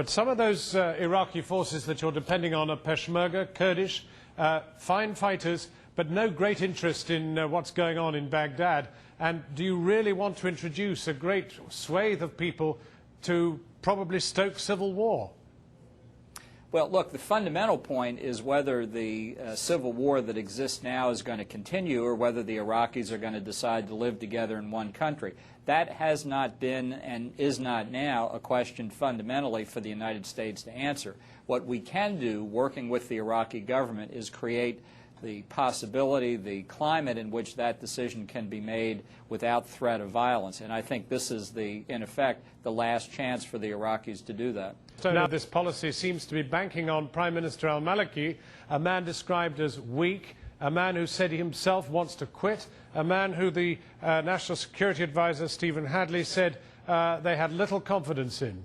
But some of those Iraqi forces that you're depending on are Peshmerga, Kurdish, fine fighters, but no great interest in what's going on in Baghdad. And do you really want to introduce a great swathe of people to probably stoke civil war? Well, look, the fundamental point is whether the civil war that exists now is going to continue or whether the Iraqis are going to decide to live together in one country. That has not been and is not now a question fundamentally for the United States to answer. What we can do, working with the Iraqi government, is create the possibility, the climate in which that decision can be made without threat of violence. And I think this is, in effect, the last chance for the Iraqis to do that. So now this policy seems to be banking on Prime Minister al-Maliki, a man described as weak, a man who said he himself wants to quit, a man who the National Security Advisor, Stephen Hadley, said they had little confidence in.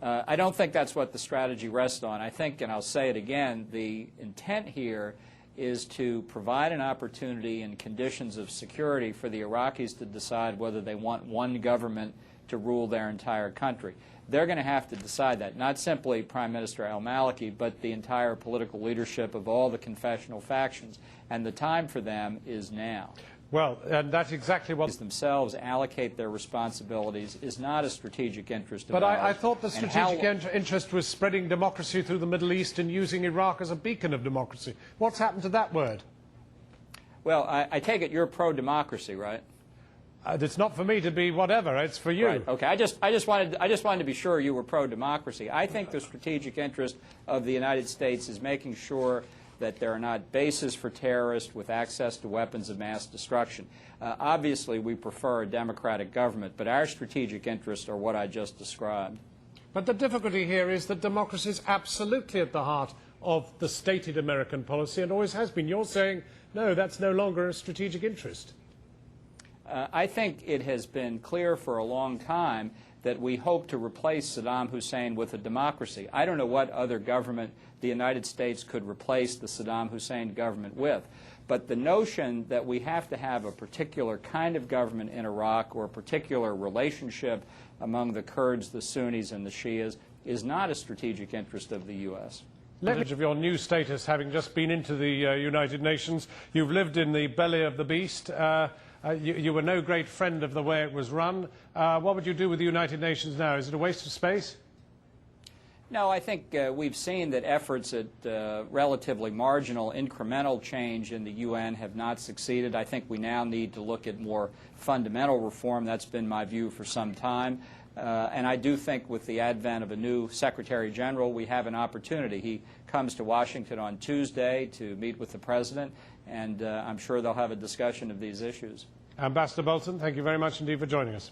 I don't think that's what the strategy rests on. I think, and I'll say it again, the intent here is to provide an opportunity and conditions of security for the Iraqis to decide whether they want one government to rule their entire country. They're going to have to decide that, not simply Prime Minister al-Maliki, but the entire political leadership of all the confessional factions. And the time for them is now. Well, and that's exactly what themselves allocate their responsibilities is not a strategic interest of ours. But I thought the strategic interest was spreading democracy through the Middle East and using Iraq as a beacon of democracy. What's happened to that word? Well, I take it you're pro-democracy, right? It's not for me to be whatever. It's for you. Right. Okay. I just wanted to be sure you were pro-democracy. I think the strategic interest of the United States is making sure that there are not bases for terrorists with access to weapons of mass destruction. Obviously, we prefer a democratic government, but our strategic interests are what I just described. But the difficulty here is that democracy is absolutely at the heart of the stated American policy and always has been. You're saying, no, that's no longer a strategic interest. I think it has been clear for a long time that we hope to replace Saddam Hussein with a democracy. I don't know what other government the United States could replace the Saddam Hussein government with. But the notion that we have to have a particular kind of government in Iraq or a particular relationship among the Kurds, the Sunnis, and the Shias is not a strategic interest of the U.S. Of your new status, having just been into the United Nations, you've lived in the belly of the beast. You were no great friend of the way it was run. What would you do with the United Nations now? Is it a waste of space? No, I think we've seen that efforts at relatively marginal, incremental change in the UN have not succeeded. I think we now need to look at more fundamental reform. That's been my view for some time. And I do think with the advent of a new Secretary General, we have an opportunity. He comes to Washington on Tuesday to meet with the President, and I'm sure they'll have a discussion of these issues. Ambassador Bolton, thank you very much indeed for joining us.